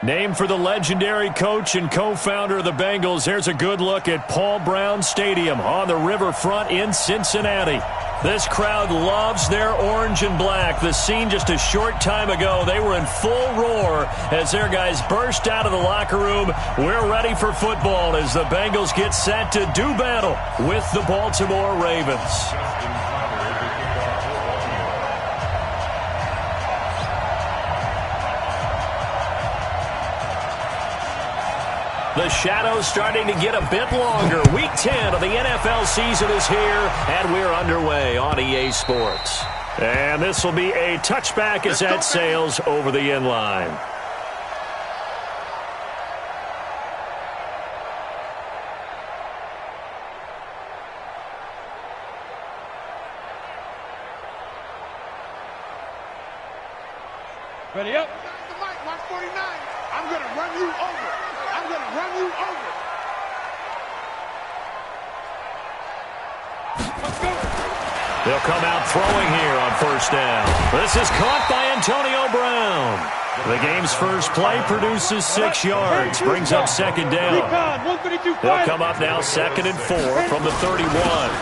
Named for the legendary coach and co-founder of the Bengals, here's a good look at Paul Brown Stadium on the riverfront in Cincinnati. This crowd loves their orange and black. The scene just a short time ago, they were in full roar as their guys burst out of the locker room. We're ready for football as the Bengals get set to do battle with the Baltimore Ravens. The shadow's starting to get a bit longer. Week 10 of the NFL season is here, and we're underway on EA Sports. And this will be a touchback as that sails over the inline. Ready up. The mic, Mark 49. I'm going to run you over. I'm going to run you over. Let's go. They'll come out throwing here on first down. This is caught by Antonio Brown. The game's first play produces 6 yards, brings up second down. They'll come up now 2nd and 4 from the 31.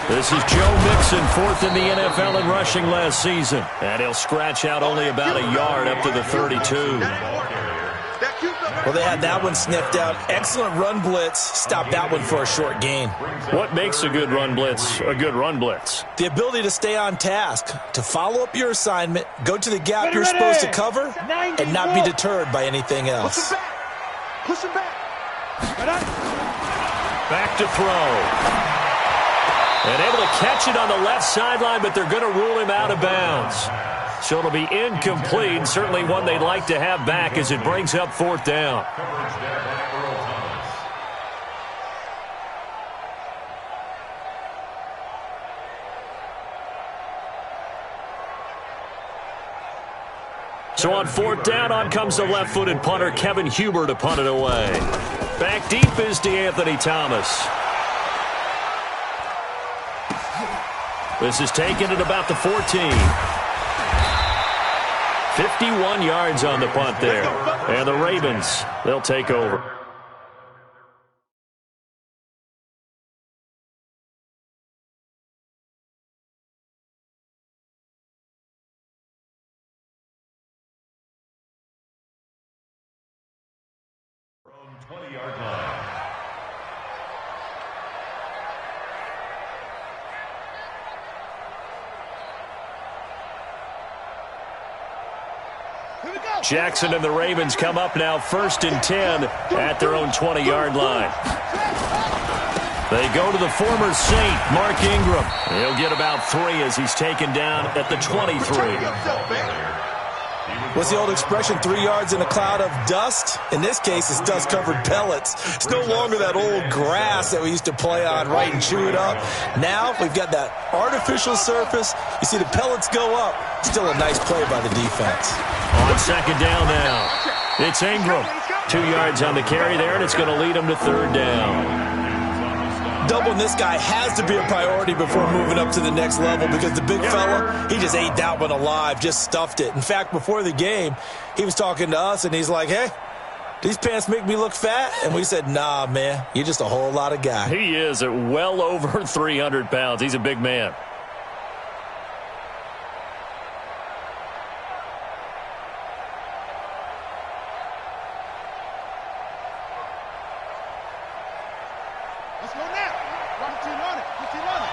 This is Joe Mixon, 4th in the NFL in rushing last season. And he'll scratch out only about a yard up to the 32. Well, they had that one sniffed out. Excellent run blitz. Stopped that one for a short gain. What makes a good run blitz a good run blitz? The ability to stay on task, to follow up your assignment, go to the gap you're supposed to cover, and not be deterred by anything else. Push him back. Back to throw. And able to catch it on the left sideline, but they're going to rule him out of bounds. So it'll be incomplete, certainly one they'd like to have back as it brings up 4th down. So on 4th down, on comes the left-footed punter Kevin Huber to punt it away. Back deep is DeAnthony Thomas. This is taken at about the 14. 51 yards on the punt there. And the Ravens, they'll take over. From 20-yard line. Jackson and the Ravens come up now 1st and 10 at their own 20-yard line. They go to the former Saint, Mark Ingram. He'll get about 3 as he's taken down at the 23. What's the old expression, 3 yards in a cloud of dust? In this case, it's dust-covered pellets. It's no longer that old grass that we used to play on, right, and chew it up. Now we've got that artificial surface. You see the pellets go up. Still a nice play by the defense. On 2nd down now, it's Ingram. 2 yards on the carry there, and it's going to lead him to 3rd down. Doubling this guy has to be a priority before moving up to the next level because the big fella, he just ate that one alive, just stuffed it. In fact, before the game, he was talking to us, and he's like, hey, these pants make me look fat? And we said, nah, man, you're just a whole lot of guy. He is at well over 300 pounds. He's a big man. Let's go now. Run team on it. Put team on it.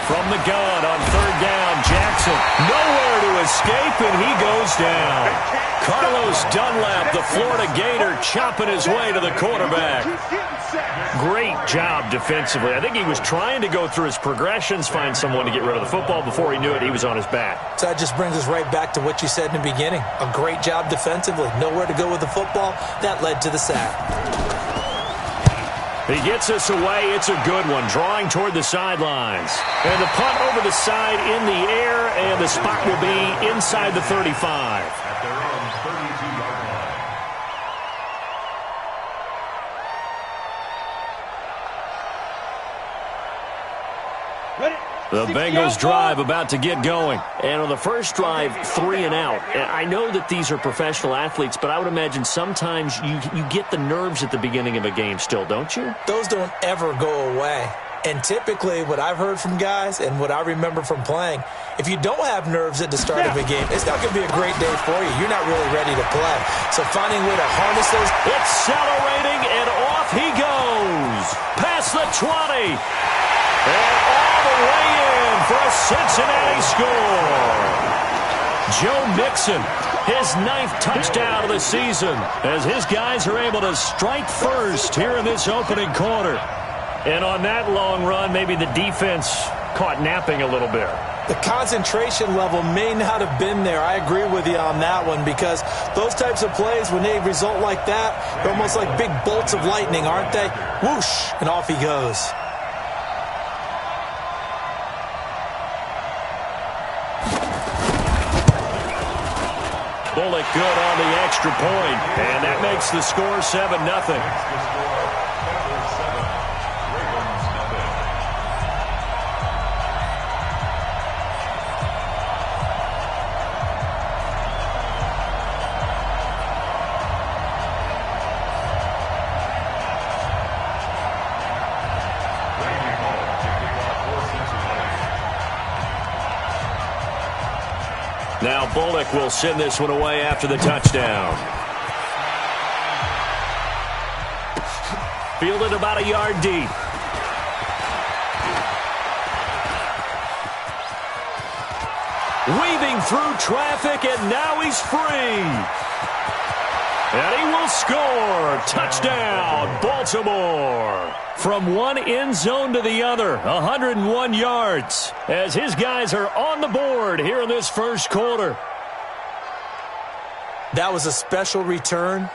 From the gun on 3rd down, Jackson nowhere to escape, and he goes down. Carlos Dunlap, the Florida Gator, chopping his way to the quarterback. Great job defensively. I think he was trying to go through his progressions, find someone to get rid of the football. Before he knew it, he was on his back. So that just brings us right back to what you said in the beginning. A great job defensively. Nowhere to go with the football. That led to the sack. He gets us away. It's a good one. Drawing toward the sidelines. And the punt over the side in the air, and the spot will be inside the 35. At their own 32-yard line. Ready? The Bengals drive about to get going. And on the first drive, 3 and out. And I know that these are professional athletes, but I would imagine sometimes you get the nerves at the beginning of a game still, don't you? Those don't ever go away. And typically what I've heard from guys and what I remember from playing, if you don't have nerves at the start of a game, it's not going to be a great day for you. You're not really ready to play. So finding a way to harness those. Accelerating, and off he goes. Past the 20. And all the way in for a Cincinnati score. Joe Mixon, his 9th touchdown of the season, as his guys are able to strike first here in this opening quarter. And on that long run, maybe the defense caught napping a little bit. The concentration level may not have been there. I agree with you on that one, because those types of plays, when they result like that, they're almost like big bolts of lightning, aren't they? Whoosh, and off he goes. Bullock good on the extra point, and that makes the score 7-0. Now Bullock will send this one away after the touchdown. Fielded about a yard deep. Weaving through traffic, and now he's free. And he will score. Touchdown, Baltimore. From one end zone to the other, 101 yards, as his guys are on the board here in this first quarter. That was a special return,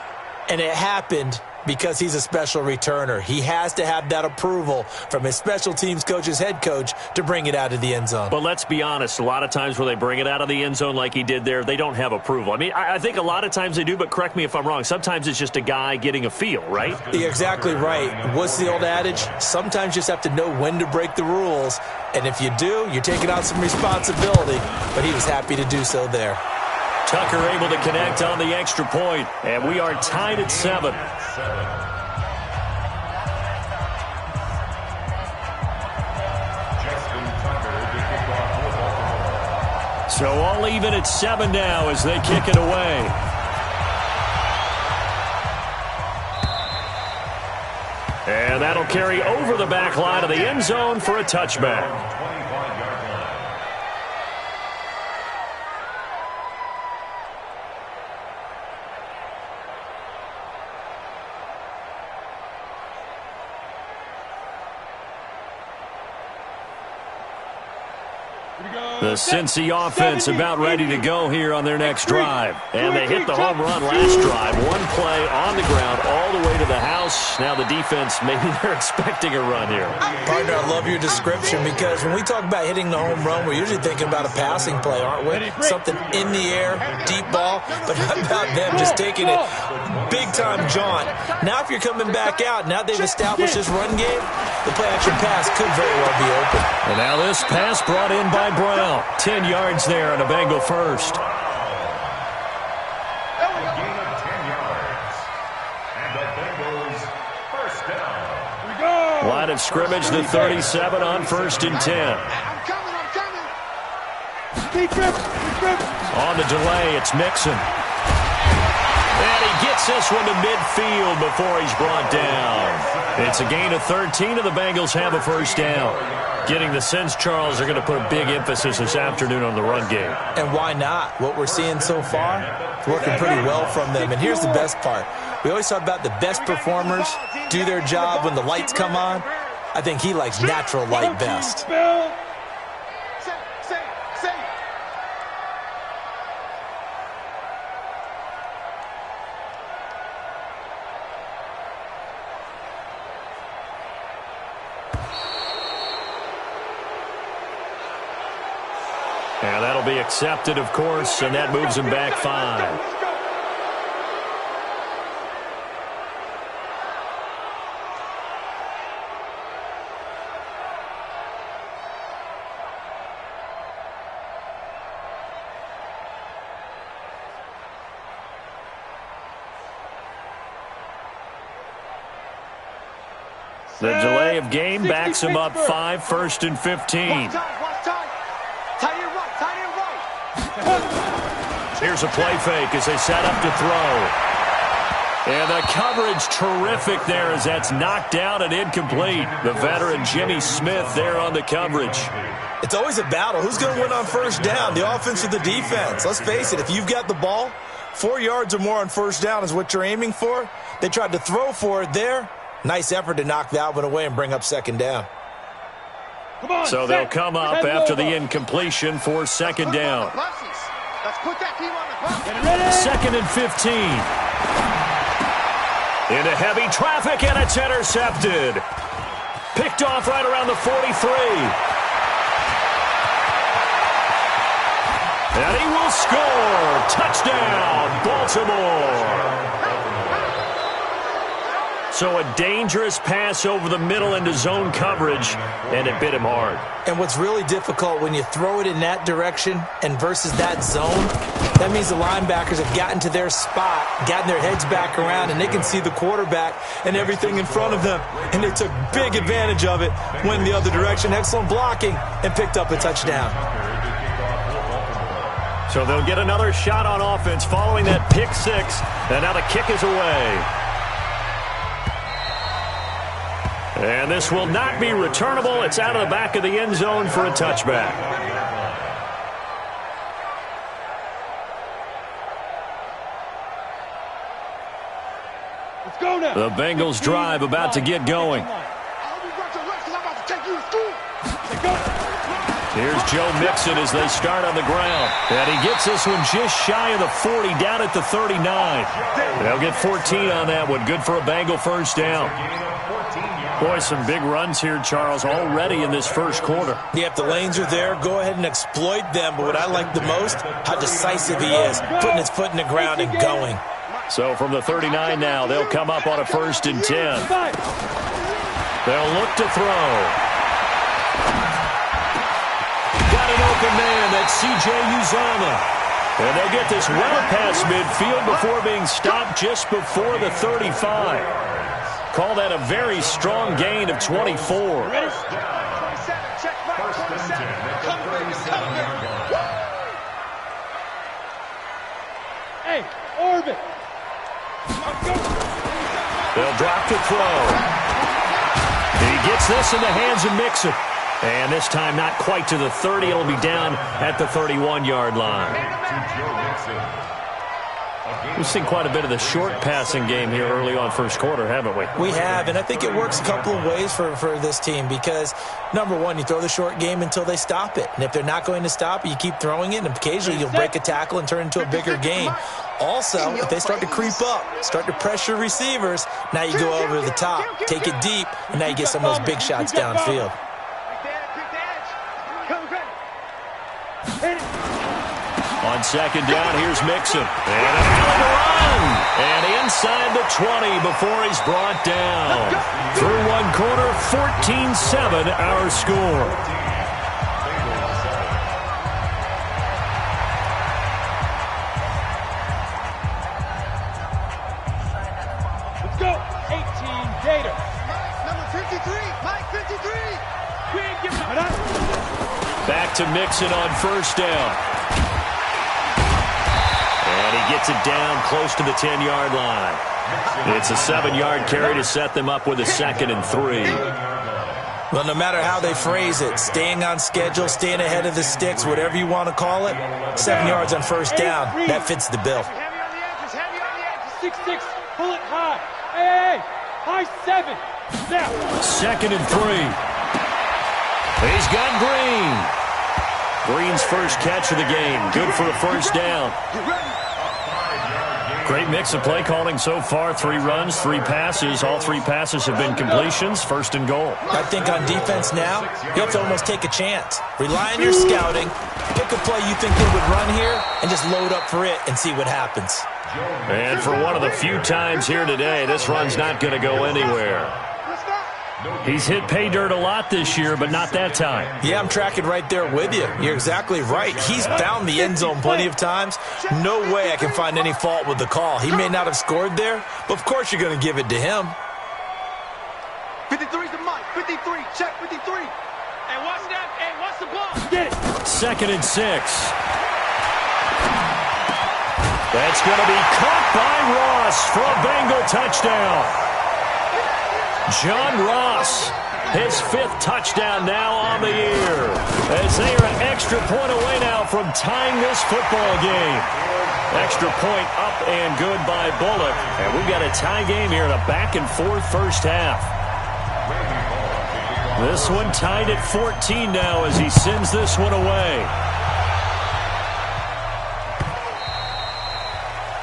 and it happened because he's a special returner. He has to have that approval from his special teams coach, his head coach, to bring it out of the end zone. But let's be honest, a lot of times when they bring it out of the end zone like he did there, they don't have approval. I mean, I think a lot of times they do, but correct me if I'm wrong. Sometimes it's just a guy getting a feel, right? You're exactly right. What's the old adage? Sometimes you just have to know when to break the rules. And if you do, you're taking on some responsibility. But he was happy to do so there. Tucker able to connect on the extra point, and we are tied at 7. So all even at 7 now as they kick it away. And that'll carry over the back line of the end zone for a touchback. The Cincy offense about ready to go here on their next drive. And they hit the home run last drive. One play on the ground all the way to the house. Now the defense, maybe they're expecting a run here. Partner, I love your description, because when we talk about hitting the home run, we're usually thinking about a passing play, aren't we? Something in the air, deep ball. But how about them just taking it big-time jaunt? Now if you're coming back out, now they've established this run game, the play-action pass could very well be open. And now this pass brought in by Brown. 10 yards there on a Bengal first. A gain of 10 yards. And the Bengals first down. Line of scrimmage, the 37 on 1st and 10. I'm coming. On the delay, it's Mixon. And he gets this one to midfield before he's brought down. It's a gain of 13, and the Bengals have a first down. Getting the sense, Charles, are going to put a big emphasis this afternoon on the run game. And why not? What we're seeing so far, it's working pretty well from them. And here's the best part. We always talk about the best performers do their job when the lights come on. I think he likes natural light best. And that'll be accepted, of course, and that moves him back 5. The delay of game backs him up 5, 1st and 15. Here's a play fake as they set up to throw. And the coverage terrific there as that's knocked down and incomplete. The veteran Jimmy Smith there on the coverage. It's always a battle. Who's going to win on first down, the offense or the defense? Let's face it, if you've got the ball, 4 yards or more on first down is what you're aiming for. They tried to throw for it there. Nice effort to knock that one away and bring up second down. So they'll come up after the incompletion for second down. Let's put that team on the bus. 2nd and 15. Into heavy traffic, and it's intercepted. Picked off right around the 43. And he will score. Touchdown, Baltimore. So a dangerous pass over the middle into zone coverage, and it bit him hard. And what's really difficult when you throw it in that direction and versus that zone, that means the linebackers have gotten to their spot, gotten their heads back around, and they can see the quarterback and everything in front of them. And they took big advantage of it, went the other direction, excellent blocking, and picked up a touchdown. So they'll get another shot on offense following that pick six, and now the kick is away. And this will not be returnable. It's out of the back of the end zone for a touchback. Let's go now. The Bengals drive about to get going. Here's Joe Mixon as they start on the ground. And he gets this one just shy of the 40, down at the 39. They'll get 14 on that one. Good for a Bengal first down. Boy, some big runs here, Charles, already in this first quarter. Yep, the lanes are there. Go ahead and exploit them. But what I like the most, how decisive he is, putting his foot in the ground and going. So from the 39 now, they'll come up on a 1st and 10. They'll look to throw. Got an open man. That's C.J. Uzomah. And they'll get this well past midfield before being stopped just before the 35. Call that a very strong gain of 24. Ready? 27, check back, 27. Hey, orbit. They'll drop to throw. He gets this in the hands of Mixon. And this time not quite to the 30. It'll be down at the 31-yard line. We've seen quite a bit of the short passing game here early on first quarter, haven't we? We have, and I think it works a couple of ways for this team because, number one, you throw the short game until they stop it. And if they're not going to stop it, you keep throwing it, and occasionally you'll break a tackle and turn it into a bigger game. Also, if they start to creep up, start to pressure receivers, now you go over the top, take it deep, and now you get some of those big shots downfield. On second down, here's Mixon. And a hell of a run. And inside the 20 before he's brought down. Through one quarter, 14-7 our score. Let's go. 18 Gator. Number 53. Mike 53. We ain't giving up. Back to Mixon on first down. And he gets it down close to the 10-yard line. It's a 7-yard carry to set them up with a 2nd and 3. Well, no matter how they phrase it, staying on schedule, staying ahead of the sticks, whatever you want to call it, 7 yards on first down, that fits the bill. Heavy on the edges. Heavy on the edges. 6-6. Pull it high. Hey. High 7. Now. 2nd and 3. He's got Green. Green's first catch of the game. Good for a first down. Great mix of play calling so far. 3 runs, 3 passes. All 3 passes have been completions. 1st and goal. I think on defense now, you have to almost take a chance. Rely on your scouting. Pick a play you think they would run here and just load up for it and see what happens. And for one of the few times here today, this run's not going to go anywhere. He's hit pay dirt a lot this year, but not that time. Yeah, I'm tracking right there with you. You're exactly right. He's found the end zone plenty of times. No way I can find any fault with the call. He may not have scored there, but of course you're going to give it to him. 53's the mic. 53. Check 53. Hey, watch that. Hey, watch the ball. Get it. 2nd and 6. That's going to be caught by Ross for a Bengal touchdown. John Ross, his 5th touchdown now on the year, as they are an extra point away now from tying this football game. Extra point up and good by Bullock. And we've got a tie game here in a back-and-forth first half. This one tied at 14 now as he sends this one away.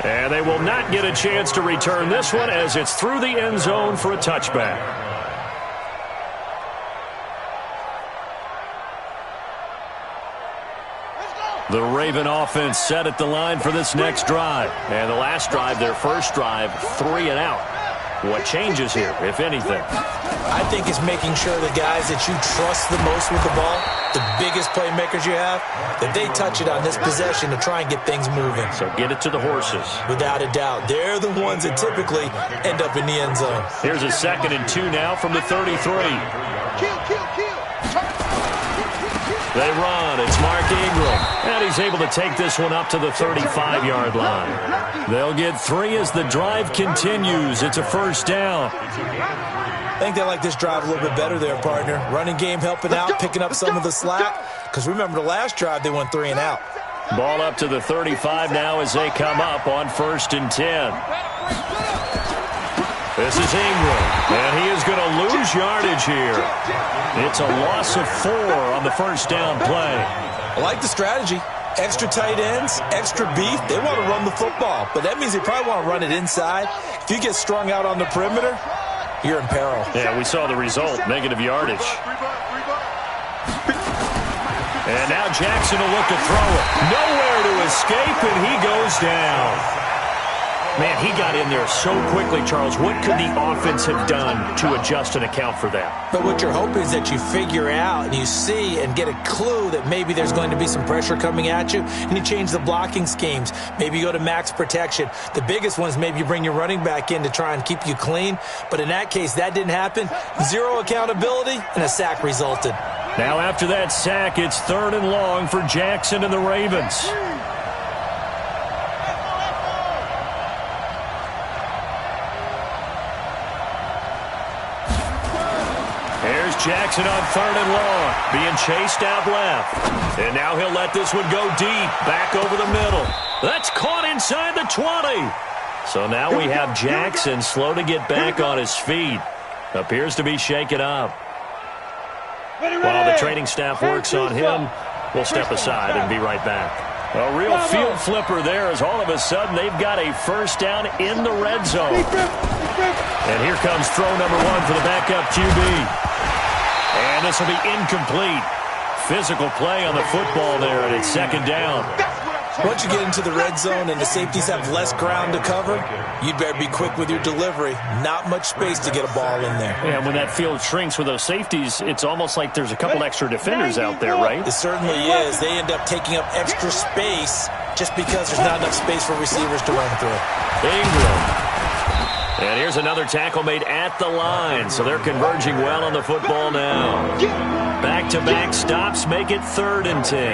And they will not get a chance to return this one as it's through the end zone for a touchback. The Raven offense set at the line for this next drive. And the last drive, their first drive, 3 and out. What changes here, if anything? I think it's making sure the guys that you trust the most with the ball, the biggest playmakers you have, that they touch it on this possession to try and get things moving. So get it to the horses. Without a doubt. They're the ones that typically end up in the end zone. Here's a 2nd and 2 now from the 33. Kill. They run. It's Mark Ingram. And he's able to take this one up to the 35-yard line. They'll get 3 as the drive continues. It's a first down. I think they like this drive a little bit better there, partner. Running game helping out, picking up some of the slack. Because remember, the last drive, they went 3 and out. Ball up to the 35 now as they come up on 1st and 10. This is Ingram, and he is going to lose yardage here. It's a loss of 4 on the first down play. I like the strategy. Extra tight ends, extra beef. They want to run the football, but that means they probably want to run it inside. If you get strung out on the perimeter, you're in peril. Yeah, we saw the result, negative yardage. And now Jackson will look to throw it. Nowhere to escape, and he goes down. Man, he got in there so quickly, Charles. What could the offense have done to adjust and account for that? But what you're hoping is that you figure out and you see and get a clue that maybe there's going to be some pressure coming at you, and you change the blocking schemes. Maybe you go to max protection. The biggest one is maybe you bring your running back in to try and keep you clean. But in that case, that didn't happen. 0 accountability, and a sack resulted. Now after that sack, it's 3rd and long for Jackson and the Ravens. Jackson on 3rd and long, being chased out left. And now he'll let this one go deep, back over the middle. That's caught inside the 20. So now we have Jackson slow to get back on his feet. Appears to be shaken up. While the training staff works on him, we'll step aside and be right back. A real field flipper there as all of a sudden they've got a first down in the red zone. And here comes throw number 1 for the backup QB. And this will be incomplete. Physical play on the football there, and it's 2nd down. Once you get into the red zone and the safeties have less ground to cover, you'd better be quick with your delivery. Not much space to get a ball in there. Yeah, when that field shrinks with those safeties, it's almost like there's a couple extra defenders out there, right? It certainly is. They end up taking up extra space just because there's not enough space for receivers to run through. Ingram. And here's another tackle made at the line, so they're converging well on the football now. Back-to-back stops make it 3rd and 10.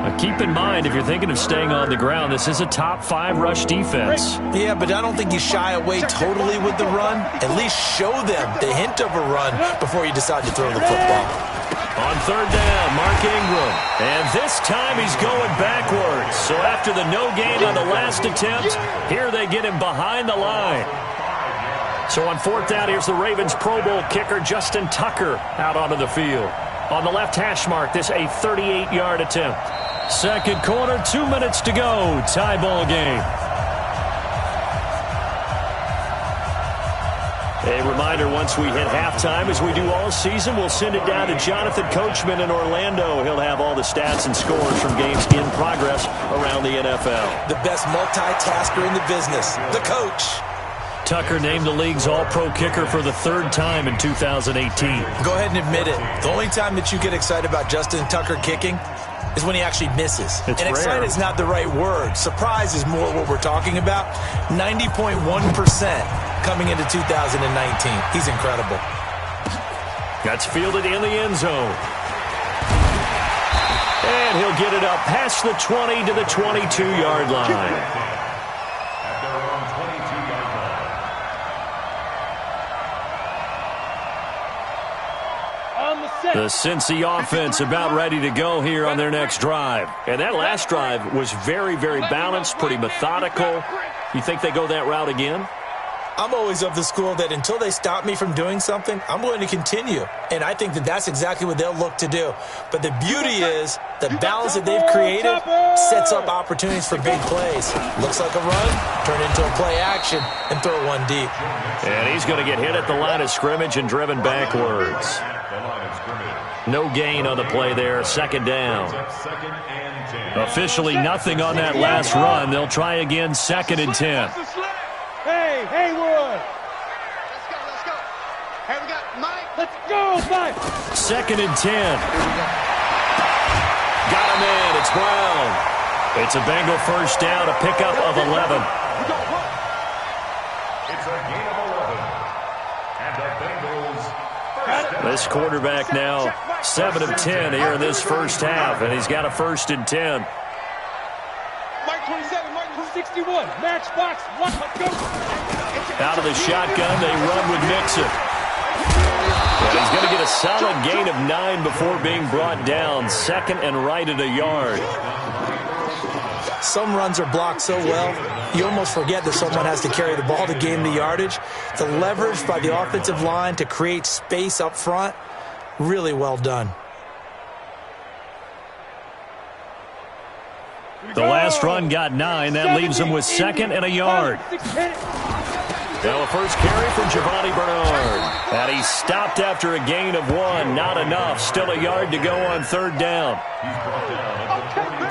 Now keep in mind, if you're thinking of staying on the ground, this is a top 5 rush defense. Yeah, but I don't think you shy away totally with the run. At least show them the hint of a run before you decide to throw the football. On 3rd down, Mark Ingram. And this time he's going backwards. So after the no gain on the last attempt, here they get him behind the line. So on 4th down, here's the Ravens Pro Bowl kicker Justin Tucker out onto the field. On the left hash mark, this a 38-yard attempt. 2nd quarter, 2 minutes to go. Tie ball game. A reminder, once we hit halftime, as we do all season, we'll send it down to Jonathan Coachman in Orlando. He'll have all the stats and scores from games in progress around the NFL. The best multitasker in the business, the coach. Tucker named the league's all-pro kicker for the 3rd time in 2018. Go ahead and admit it. The only time that you get excited about Justin Tucker kicking is when he actually misses. It's and excited rare. is not the right word. Surprise is more what we're talking about. 90.1% coming into 2019. He's incredible. That's fielded in the end zone. And he'll get it up past the 20 to the 22-yard line. At their own 22-yard line. On the set. The Cincy offense about ready to go here on their next drive. And that last drive was very, very balanced, pretty methodical. You think they go that route again? I'm always of the school that until they stop me from doing something, I'm going to continue. And I think that that's exactly what they'll look to do. But the beauty is the balance that they've created sets up opportunities for big plays. Looks like a run, turn into a play action, and throw one deep. And he's going to get hit at the line of scrimmage and driven backwards. The line of scrimmage. No gain on the play there, second down. Second and 10. Officially nothing on that last run. They'll try again, second and 10. Hey, Haywood. Let's go. Hey, we got Mike. Let's go, Mike. Second and 10. Got him in. It's Brown. It's a Bengal first down, a pickup of 11. It's a gain of 11. And the Bengals first down. This quarterback now 7 of 10 here in this first half, and he's got a first and 10. Mike 27, Mike 61. Matchbox. Let's go. Out of the shotgun, they run with Mixon. And he's going to get a solid gain of 9 before being brought down. Second and right at a yard. Some runs are blocked so well, you almost forget that someone has to carry the ball to gain the yardage. The leverage by the offensive line to create space up front, really well done. The last run got 9. That leaves him with second and a yard. Now a first carry from Giovanni Bernard. And he stopped after a gain of 1. Not enough. Still a yard to go on third down.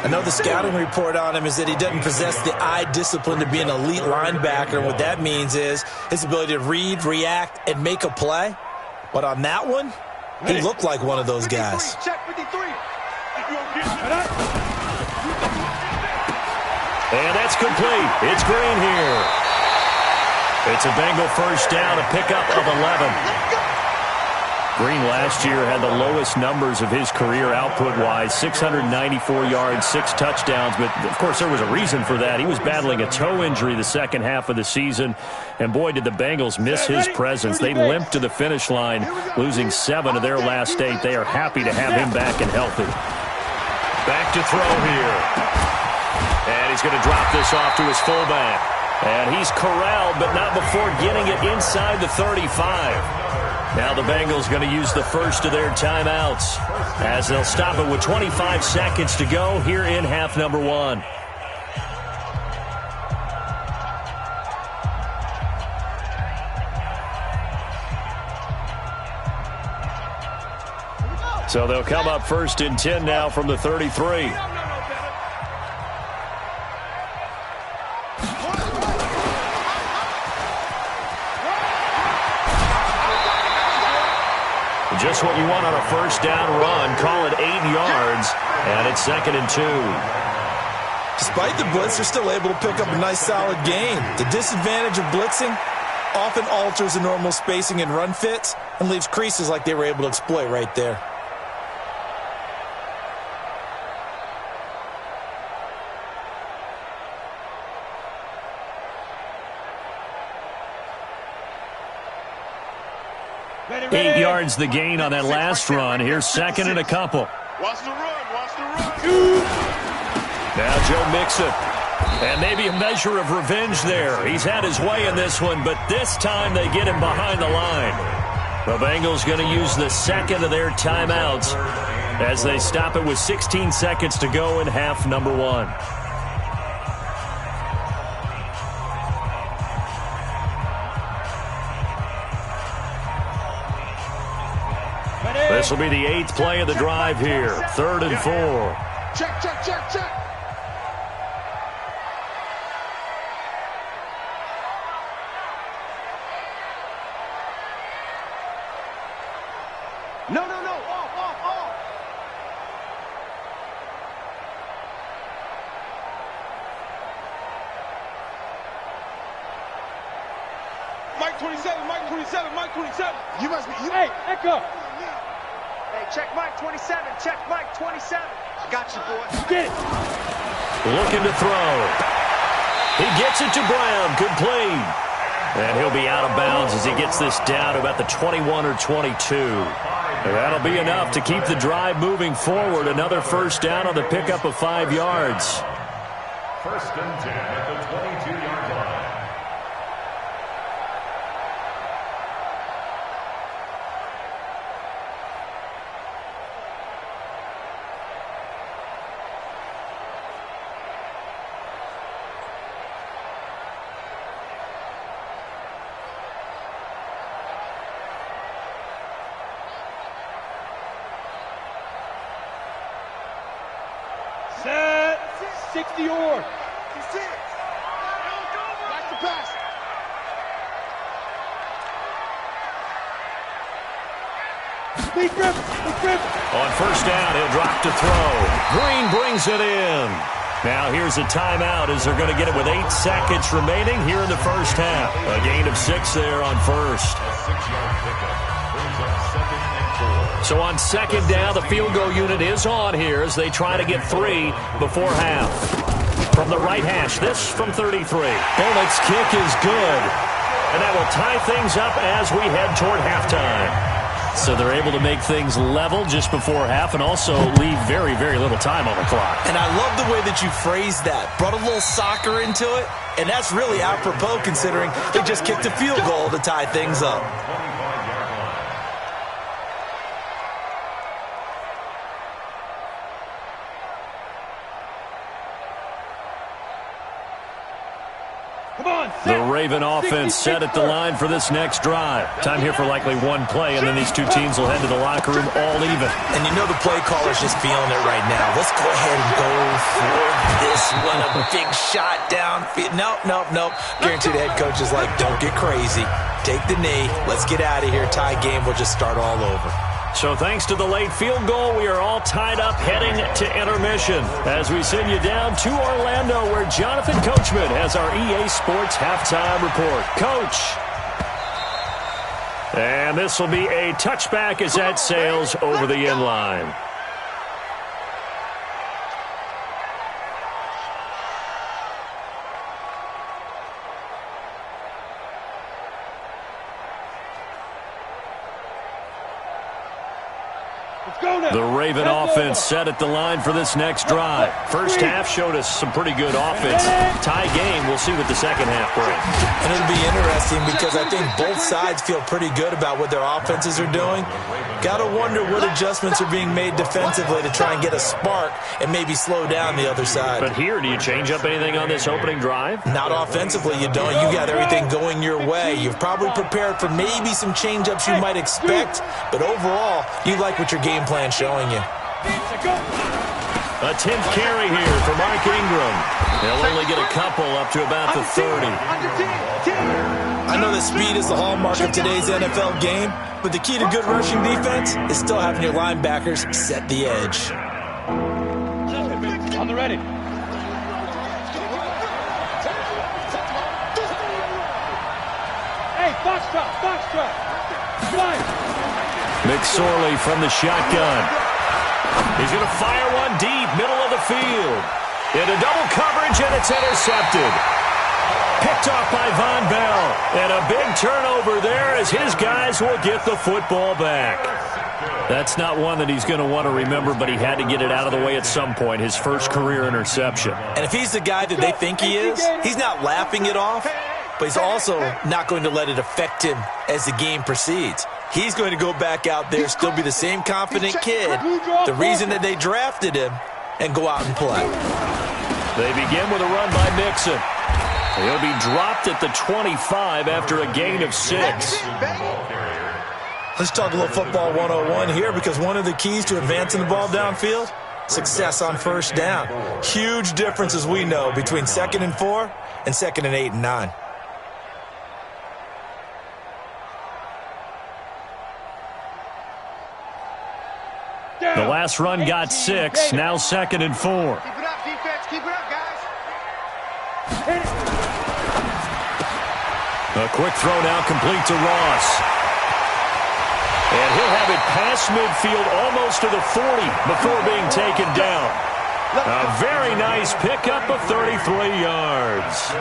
I know the scouting report on him is that he doesn't possess the eye discipline to be an elite linebacker. And what that means is his ability to read, react, and make a play. But on that one, he looked like one of those guys. Check 53. And that's complete. It's Green here. It's a Bengal first down, a pickup of 11. Green last year had the lowest numbers of his career output-wise, 694 yards, 6 touchdowns. But, of course, there was a reason for that. He was battling a toe injury the second half of the season. And, boy, did the Bengals miss his presence. They limped to the finish line, losing 7 of their last 8. They are happy to have him back and healthy. Back to throw here. And he's going to drop this off to his fullback. And he's corralled, but not before getting it inside the 35. Now the Bengals going to use the first of their timeouts as they'll stop it with 25 seconds to go here in half number 1. So they'll come up first and 10 now from the 33. Just what you want on a first down run. Call it 8 yards, and it's second and 2. Despite the blitz, they're still able to pick up a nice solid gain. The disadvantage of blitzing often alters the normal spacing and run fits and leaves creases like they were able to exploit right there. Ready. 8 yards the gain on that last run. Here's second and a couple. Watch the run. Now Joe Mixon. And maybe a measure of revenge there. He's had his way in this one, but this time they get him behind the line. The Bengals going to use the second of their timeouts as they stop it with 16 seconds to go in half number 1. This will be the 8th play of the drive here. 3rd and 4. Check. No. Off. Mike Mike 27, Mike 27, Mike 27. You must be. Hey, Echo. Hey, check Mike 27. Check Mike 27. I got you, boy. Get it. Looking to throw. He gets it to Brown. Good play. And he'll be out of bounds as he gets this down to about the 21 or 22. That'll be enough to keep the drive moving forward. Another first down on the pickup of 5 yards. First and 10 at the 22-yard line. Set. 60 or. Watch the pass. Big grip. Big grip. On first down, he'll drop to throw. Green brings it in. Now here's a timeout as they're going to get it with 8 seconds remaining here in the first half. A gain of 6 there on first. A 6-yard pickup brings up 2nd and 4. So on second down, the field goal unit is on here as they try to get 3 before half. From the right hash, this from 33. Bullock's kick is good. And that will tie things up as we head toward halftime. So they're able to make things level just before half and also leave very, very little time on the clock. And I love the way that you phrased that. Brought a little soccer into it, and that's really apropos considering they just kicked a field goal to tie things up. 25-yard line. Come on. The Raven offense set at the line for this next drive. Time here for likely one play, and then these two teams will head to the locker room all even. And you know the play caller's just feeling it right now. Let's go ahead and go for this one. A big shot downfield. Nope. Guaranteed the head coach is like, don't get crazy. Take the knee. Let's get out of here. Tie game. We'll just start all over. So thanks to the late field goal, we are all tied up heading to intermission as we send you down to Orlando where Jonathan Coachman has our EA Sports halftime report. Coach. And this will be a touchback as that sails over the end line. The Raven offense set at the line for this next drive. First half showed us some pretty good offense. Tie game, we'll see what the second half brings. And it'll be interesting because I think both sides feel pretty good about what their offenses are doing. Got to wonder what adjustments are being made defensively to try and get a spark and maybe slow down the other side. But here, do you change up anything on this opening drive? Not offensively, you don't. You got everything going your way. You've probably prepared for maybe some change-ups you might expect, but overall, you like what your game plan's showing you. A 10th carry here for Mark Ingram. They'll only get a couple up to about the 30. I know that speed is the hallmark of today's NFL game, but the key to good rushing defense is still having your linebackers set the edge. On the ready. Hey, box trap. Slide. McSorley from the shotgun. He's going to fire one deep, middle of the field. Into double coverage, and it's intercepted. Picked off by Von Bell. And a big turnover there as his guys will get the football back. That's not one that he's going to want to remember, but he had to get it out of the way at some point, his first career interception. And if he's the guy that they think he is, he's not laughing it off, but he's also not going to let it affect him as the game proceeds. He's going to go back out there, still be the same confident kid, the reason that they drafted him, and go out and play. They begin with a run by Mixon. He'll be dropped at the 25 after a gain of 6. Let's talk a little football 101 here, because one of the keys to advancing the ball downfield, success on first down. Huge difference, as we know, between 2nd and 4 and 2nd and 8 and 9. The last run got 6, now 2nd and 4. Keep it up, defense. Keep it up, guys. A quick throw now complete to Ross. And he'll have it past midfield almost to the 40 before being taken down. A very nice pickup of 33 yards.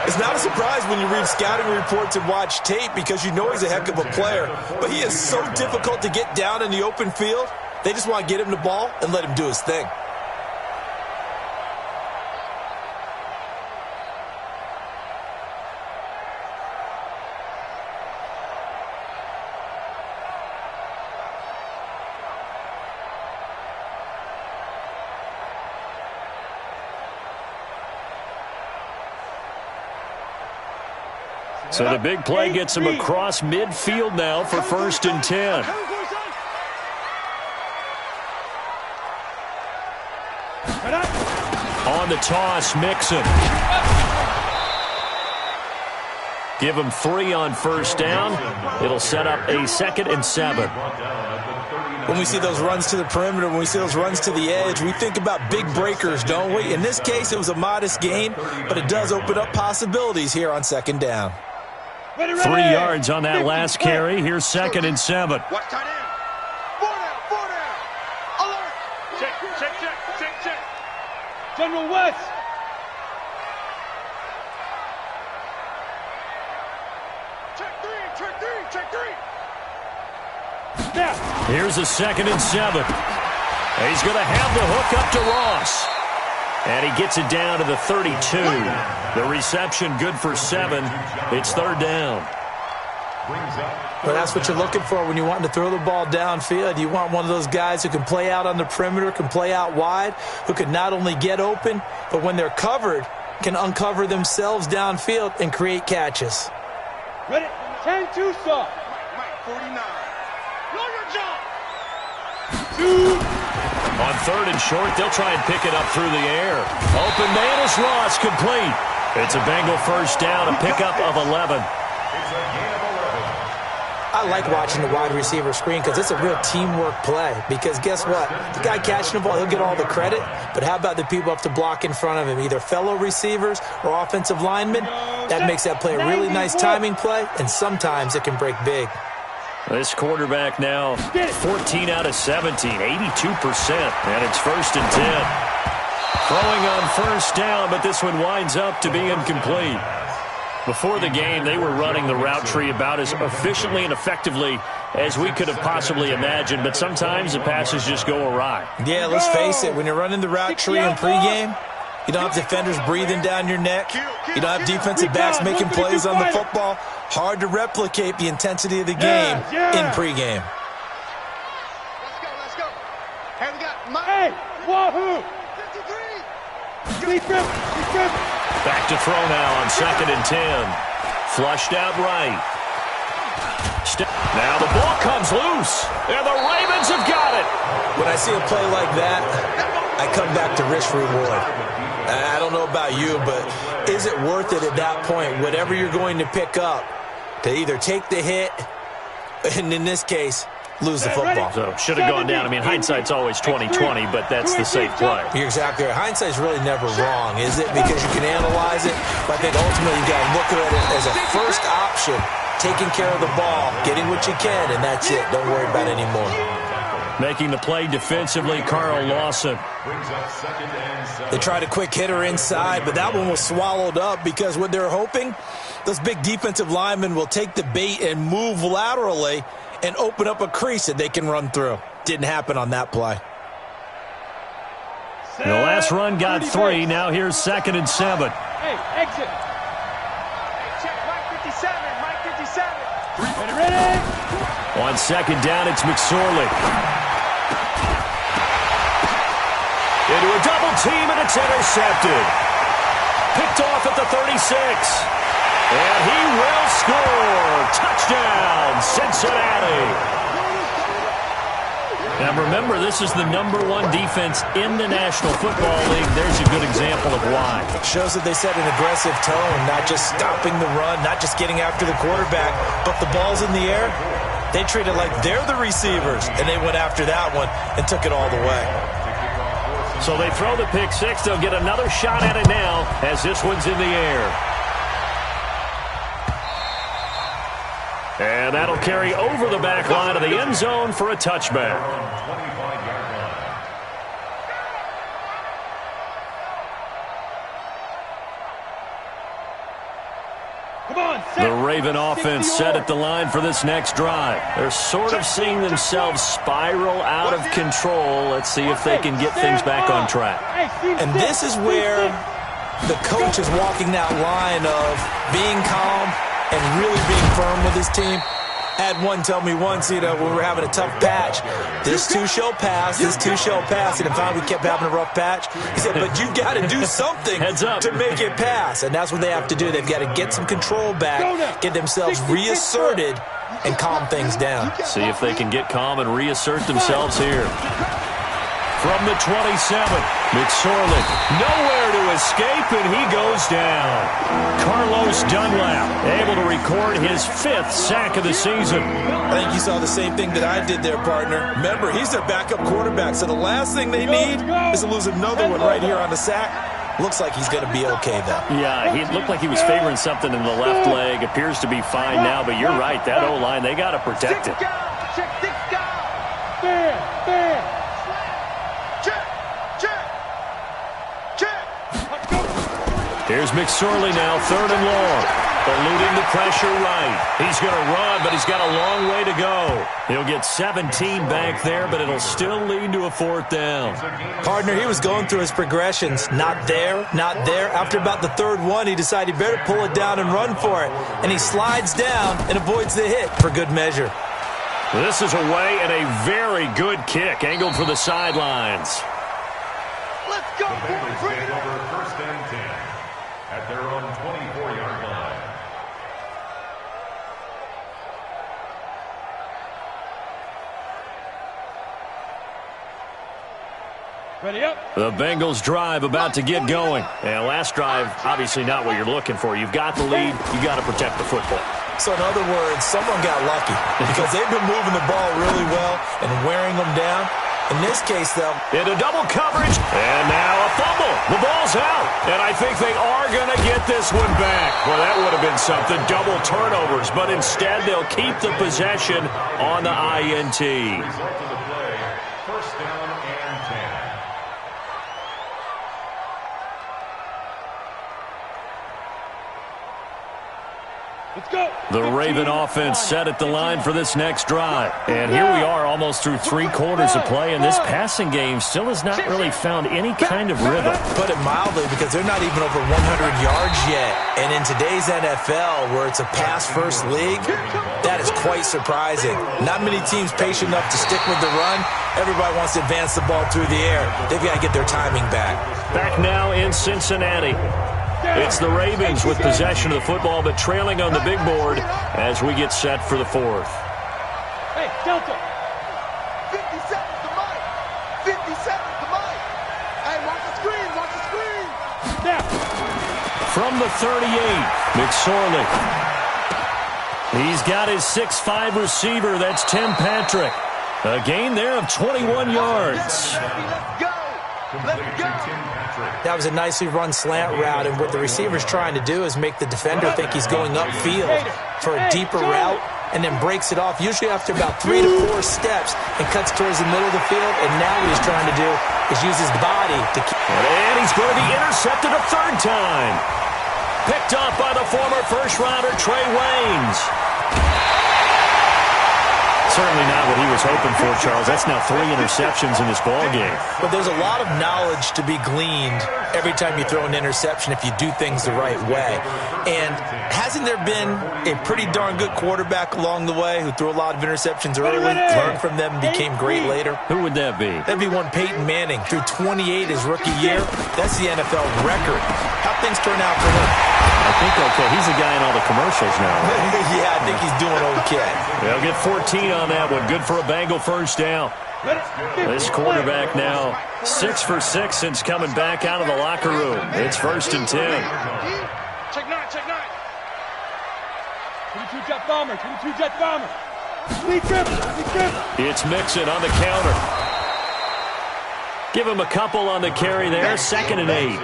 It's not a surprise when you read scouting reports and watch tape because you know he's a heck of a player. But he is so difficult to get down in the open field. They just want to get him the ball and let him do his thing. So the big play gets him across midfield now for 1st and 10. On the toss, Mixon. Give him 3 on 1st down. It'll set up a 2nd and 7. When we see those runs to the perimeter, when we see those runs to the edge, we think about big breakers, don't we? In this case, it was a modest gain, but it does open up possibilities here on 2nd down. 3 yards on that last carry. Here's 2nd and 7. Watch tight end. 4 down. Alert. Check. General West. Check three. Snap. Here's a 2nd and 7. He's going to have the hook up to Ross. And he gets it down to the 32. The reception good for 7. It's 3rd down. Well, that's what you're looking for when you want to throw the ball downfield. You want one of those guys who can play out on the perimeter, can play out wide, who can not only get open, but when they're covered, can uncover themselves downfield and create catches. Ready? 10-2 stop. Mike, 49. Know your job. 2. On 3rd and short, they'll try and pick it up through the air. Open man is Ross, complete. It's a Bengal 1st down, a pickup of 11. I like watching the wide receiver screen because it's a real teamwork play. Because guess what? The guy catching the ball, he'll get all the credit. But how about the people up to block in front of him, either fellow receivers or offensive linemen? That makes that play a really nice timing play, and sometimes it can break big. This quarterback now 14 out of 17, 82%, and it's 1st and 10. Throwing on 1st down, but this one winds up to be incomplete. Before the game, they were running the route tree about as efficiently and effectively as we could have possibly imagined, but sometimes the passes just go awry. Yeah, let's face it, when you're running the route tree in pregame, you don't have defenders breathing down your neck. You don't have defensive backs making plays on the football. Hard to replicate the intensity of the game in pregame. Let's go. Hey, we got Mike. Hey, Wahoo. 53. Back to throw now on 2nd and 10. Flushed out right. Now the ball comes loose, and the Ravens have got it. When I see a play like that, I come back to risk reward. I don't know about you, but is it worth it at that point, whatever you're going to pick up, to either take the hit, and in this case, lose the football? So should have gone down. I mean, hindsight's always 20/20, but that's the safe play. You're exactly right. Hindsight's really never wrong, is it? Because you can analyze it, but I think ultimately you got to look at it as a first option, taking care of the ball, getting what you can, and that's it. Don't worry about it anymore. Making the play defensively, Carl Lawson. They tried a quick hitter inside, but that one was swallowed up because what they're hoping, those big defensive linemen will take the bait and move laterally and open up a crease that they can run through. Didn't happen on that play. The last run got 3. Now here's 2nd and 7. Hey, exit. Hey, check Mike 57. Ready? On 2nd down, it's McSorley. Into a double team, and it's intercepted. Picked off at the 36. And he will score. Touchdown, Cincinnati. Now remember, this is the #1 defense in the National Football League. There's a good example of why. Shows that they set an aggressive tone, not just stopping the run, not just getting after the quarterback, but the ball's in the air. They treat it like they're the receivers, and they went after that one and took it all the way. So they throw the pick six. They'll get another shot at it now as this one's in the air. And that'll carry over the back line of the end zone for a touchback. The Raven offense set at the line for this next drive. They're sort of seeing themselves spiral out of control. Let's see if they can get things back on track. And this is where the coach is walking that line of being calm and really being firm with his team. I had one tell me once, when we were having a tough patch, this too shall pass, this too shall pass. And finally we kept having a rough patch. He said, but you've got to do something to make it pass. And that's what they have to do. They've got to get some control back, get themselves reasserted, and calm things down. See if they can get calm and reassert themselves here. From the 27, McSorley nowhere to escape, and he goes down. Carlos Dunlap able to record his 5th sack of the season. I think you saw the same thing that I did there, partner. Remember, he's their backup quarterback, so the last thing they need is to lose another one right here on the sack. Looks like he's going to be okay, though. Yeah, he looked like he was favoring something in the left leg. Appears to be fine now, but you're right. That O-line, they got to protect it. Here's McSorley now, 3rd and long. Eluding the pressure right. He's going to run, but he's got a long way to go. He'll get 17 back there, but it'll still lead to a 4th down. Partner, he was going through his progressions. Not there, not there. After about the 3rd one, he decided he better pull it down and run for it. And he slides down and avoids the hit for good measure. This is away and a very good kick, angled for the sidelines. Let's go. The Bengals take over 1st and 10 at their own 24-yard line. Ready up. The Bengals drive about to get going. And last drive, obviously not what you're looking for. You've got the lead. You got to protect the football. So in other words, someone got lucky because they've been moving the ball really well and wearing them down. In this case, though, into double coverage, and now a fumble. The ball's out, and I think they are going to get this one back. Well, that would have been something, double turnovers, but instead they'll keep the possession on the INT. Result of the play, 1st down and 10. Let's go. The Raven offense set at the line for this next drive. And here we are almost through 3 quarters of play, and this passing game still has not really found any kind of rhythm. put it mildly, because they're not even over 100 yards yet. And in today's NFL, where it's a pass-first league, that is quite surprising. Not many teams patient enough to stick with the run. Everybody wants to advance the ball through the air. They've got to get their timing back. Back now in Cincinnati. It's the Ravens with possession of the football, but trailing on the big board as we get set for the 4th. Hey, Delta. 57 to Mike. 57 to Mike. Hey, watch the screen. Watch the screen. Snap. From the 38, McSorley. He's got his 6'5 receiver. That's Tim Patrick. A gain there of 21 yards. Let's go. Let's go. That was a nicely run slant route, and what the receiver's trying to do is make the defender think he's going upfield for a deeper route, and then breaks it off, usually after about 3 to 4 steps, and cuts towards the middle of the field. And now what he's trying to do is use his body to keep. And he's going to be intercepted a 3rd time. Picked up by the former first-rounder Trey Waynes. Certainly not what he was hoping for, Charles. That's now 3 interceptions in this ballgame. But there's a lot of knowledge to be gleaned every time you throw an interception if you do things the right way. And hasn't there been a pretty darn good quarterback along the way who threw a lot of interceptions early, learned from them, and became great later? Who would that be? That'd be one Peyton Manning. Threw 28 his rookie year. That's the NFL record. How'd things turn out for him? I think okay. He's the guy in all the commercials now. Yeah, I think he's doing okay. They'll get 14 on that one. Good for a Bengal 1st down. This quarterback now 6 for 6 since coming back out of the locker room. It's 1st and 10. Check 9, check 9. 22 jet bomber, 22 jet bomber. Lead dribble. It's Mixon on the counter. Give him a couple on the carry there. 2nd and 8.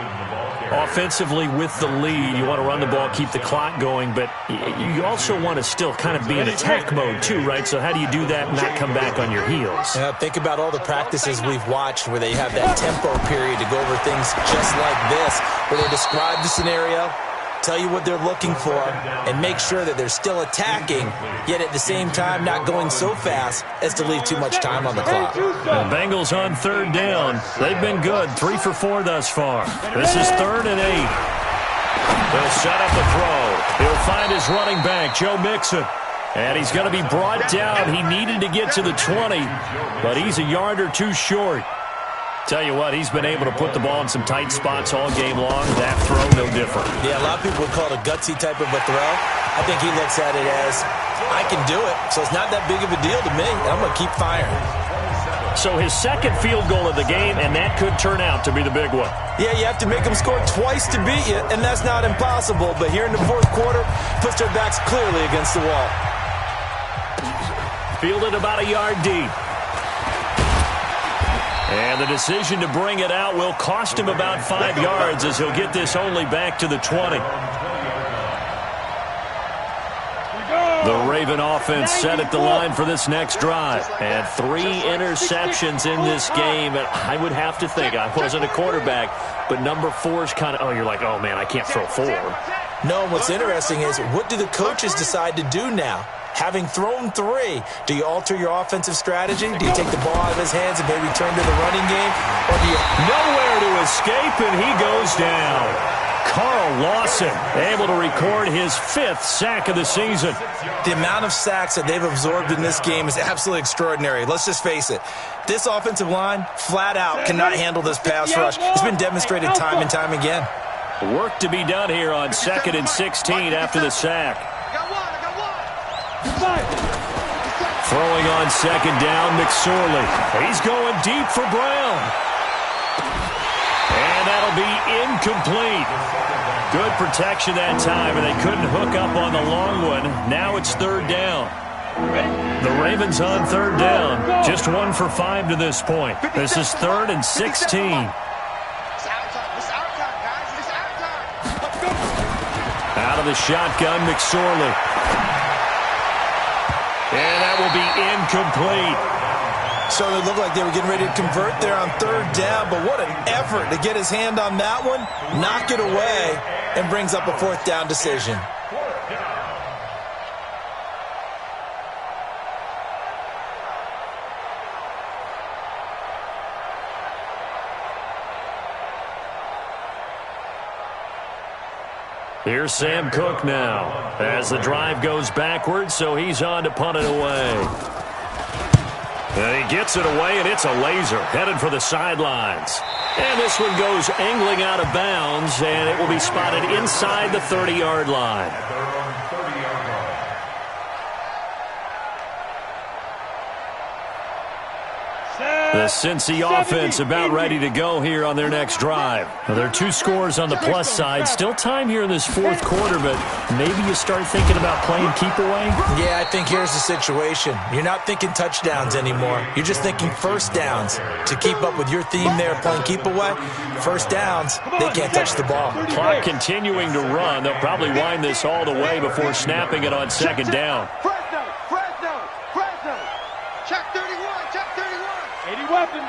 Offensively with the lead, you want to run the ball, keep the clock going, but you also want to still kind of be in attack mode too, right? So how do you do that and not come back on your heels? Yeah, think about all the practices we've watched where they have that tempo period to go over things just like this, where they describe the scenario, tell you what they're looking for, and make sure that they're still attacking, yet at the same time not going so fast as to leave too much time on the clock. The Bengals on third down. They've been good, 3 for 4 thus far. This is 3rd and 8. They'll set up the throw. He'll find his running back, Joe Mixon. And he's going to be brought down. He needed to get to the 20, but he's a yard or two short. Tell you what, he's been able to put the ball in some tight spots all game long. That throw, no different. Yeah, a lot of people would call it a gutsy type of a throw. I think he looks at it as, I can do it, so it's not that big of a deal to me, and I'm going to keep firing. So his second field goal of the game, and that could turn out to be the big one. Yeah, you have to make them score twice to beat you, and that's not impossible. But here in the fourth quarter, puts their backs clearly against the wall. Fielded about a yard deep. And the decision to bring it out will cost him about 5 yards as he'll get this only back to the 20. The Raven offense set at the line for this next drive. And 3 interceptions in this game. And I would have to think, I wasn't a quarterback, but number 4 is kind of, oh, you're like, oh, man, I can't throw 4. No, what's interesting is, what do the coaches decide to do now? Having thrown 3, do you alter your offensive strategy? Do you take the ball out of his hands and maybe turn to the running game? Or do you... Nowhere to escape, and he goes down. Carl Lawson able to record his 5th sack of the season. The amount of sacks that they've absorbed in this game is absolutely extraordinary. Let's just face it. This offensive line, flat out, cannot handle this pass rush. It's been demonstrated time and time again. Work to be done here on 2nd and 16 after the sack. Throwing on 2nd down, McSorley. He's going deep for Brown. And that'll be incomplete. Good protection that time, and they couldn't hook up on the long one. Now it's 3rd down. The Ravens on 3rd down. Just 1 for 5 to this point. This is 3rd and 16. Out of the shotgun, McSorley. And that will be incomplete. So it looked like they were getting ready to convert there on 3rd down, but what an effort to get his hand on that one, knock it away, and brings up a 4th down decision. Here's Sam Cook now as the drive goes backwards, so he's on to punt it away. And he gets it away, and it's a laser headed for the sidelines. And this one goes angling out of bounds, and it will be spotted inside the 30-yard line. The Cincy offense about ready to go here on their next drive. Now, there are 2 scores on the plus side. Still time here in this 4th quarter, but maybe you start thinking about playing keep away? Yeah, I think here's the situation. You're not thinking touchdowns anymore. You're just thinking first downs. To keep up with your theme there, playing keep away, first downs, they can't touch the ball. Clock continuing to run. They'll probably wind this all the way before snapping it on 2nd down. Check 31, check 31. 80 weapon.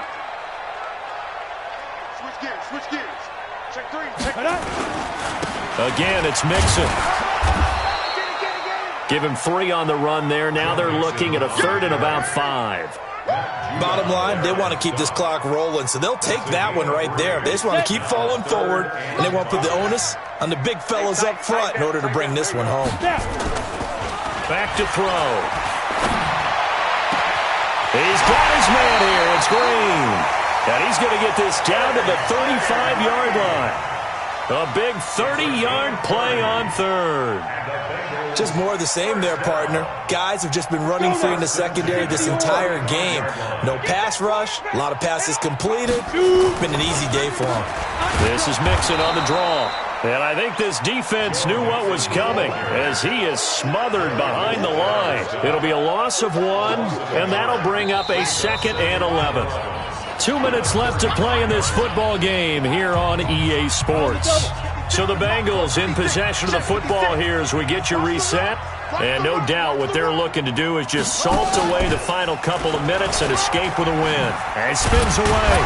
Switch gears. Check 3, check it out. Again, it's Mixon. Give him 3 on the run there. Now they're looking at a 3rd and about 5. Bottom line, they want to keep this clock rolling, so they'll take that one right there. They just want to keep falling forward, and they want to put the onus on the big fellas up front in order to bring this one home. Back to throw. He's got his man here. It's Green. And he's going to get this down to the 35-yard line. A big 30-yard play on 3rd. Just more of the same there, partner. Guys have just been running free in the secondary this entire game. No pass rush, a lot of passes completed. It's been an easy day for them. This is Mixon on the draw. And I think this defense knew what was coming as he is smothered behind the line. It'll be a loss of 1, and that'll bring up a 2nd and 11. 2 minutes left to play in this football game here on EA Sports. So the Bengals in possession of the football here as we get you reset. And no doubt what they're looking to do is just salt away the final couple of minutes and escape with a win. And spins away.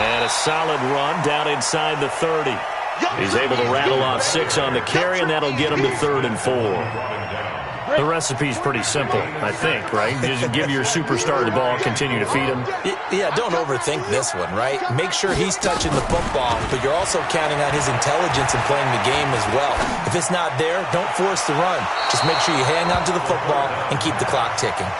And a solid run down inside the 30. He's able to rattle off 6 on the carry, and that'll get him to 3rd and 4. The recipe's pretty simple, I think, right? Just give your superstar the ball, continue to feed him. Yeah, don't overthink this one, right? Make sure he's touching the football, but you're also counting on his intelligence in playing the game as well. If it's not there, don't force the run. Just make sure you hang on to the football and keep the clock ticking.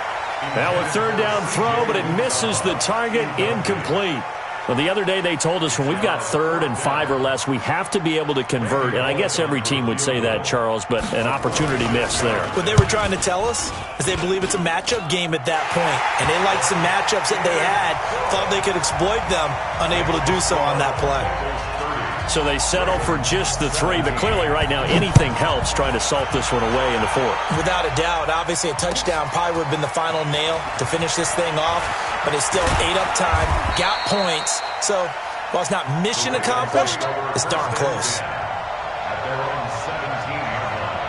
Now a 3rd down throw, but it misses the target, incomplete. Well, the other day they told us when we've got 3rd and 5 or less, we have to be able to convert. And I guess every team would say that, Charles, but an opportunity missed there. What they were trying to tell us is they believe it's a matchup game at that point. And they liked some matchups that they had, thought they could exploit them, unable to do so on that play. So they settle for just the 3, but clearly right now anything helps trying to salt this one away in the 4th. Without a doubt, obviously a touchdown probably would have been the final nail to finish this thing off, but it's still ate up time, got points. So while it's not mission accomplished, it's darn close. At their own 17-yard line.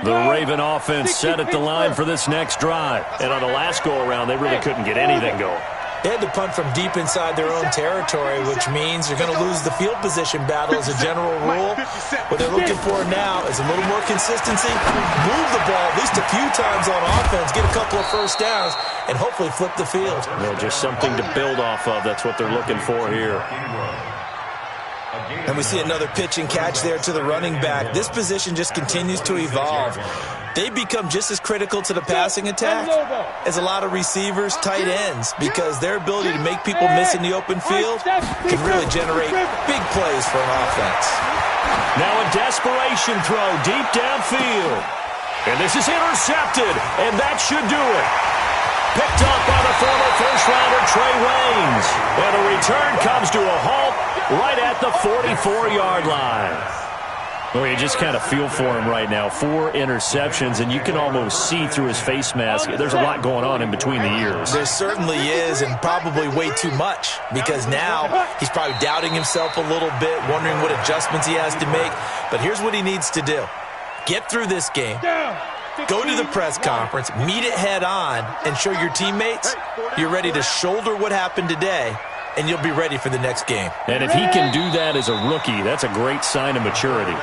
The Raven offense set at the line for this next drive. And on the last go-around, they really couldn't get anything going. They had to punt from deep inside their own territory, which means they're going to lose the field position battle as a general rule. What they're looking for now is a little more consistency, move the ball at least a few times on offense, get a couple of first downs, and hopefully flip the field. Yeah, just something to build off of. That's what they're looking for here. And we see another pitch and catch there to the running back. This position just continues to evolve. They become just as critical to the passing attack as a lot of receivers, tight ends, because their ability to make people miss in the open field can really generate big plays for an offense. Now a desperation throw deep downfield. And this is intercepted, and that should do it. Picked up by the former first-rounder Trey Waynes. And the return comes to a halt right at the 44-yard line. Well, you just kind of feel for him right now. 4 interceptions, and you can almost see through his face mask. There's a lot going on in between the ears. There certainly is, and probably way too much, because now he's probably doubting himself a little bit, wondering what adjustments he has to make. But here's what he needs to do. Get through this game. Go to the press conference, meet it head on, and show your teammates you're ready to shoulder what happened today, and you'll be ready for the next game. And if he can do that as a rookie, that's a great sign of maturity.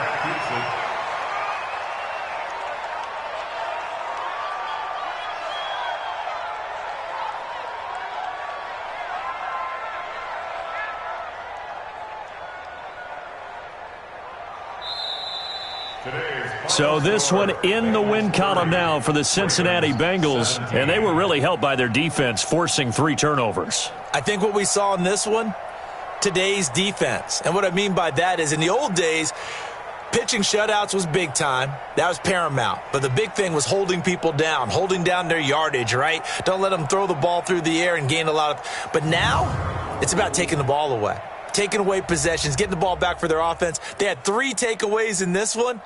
So this one in the win column now for the Cincinnati Bengals, and they were really helped by their defense, forcing 3 turnovers. I think what we saw in this one, today's defense. And what I mean by that is in the old days, pitching shutouts was big time. That was paramount. But the big thing was holding people down, holding down their yardage, right? Don't let them throw the ball through the air and gain a lot of... But now, it's about taking the ball away. Taking away possessions, getting the ball back for their offense. They had 3 takeaways in this one,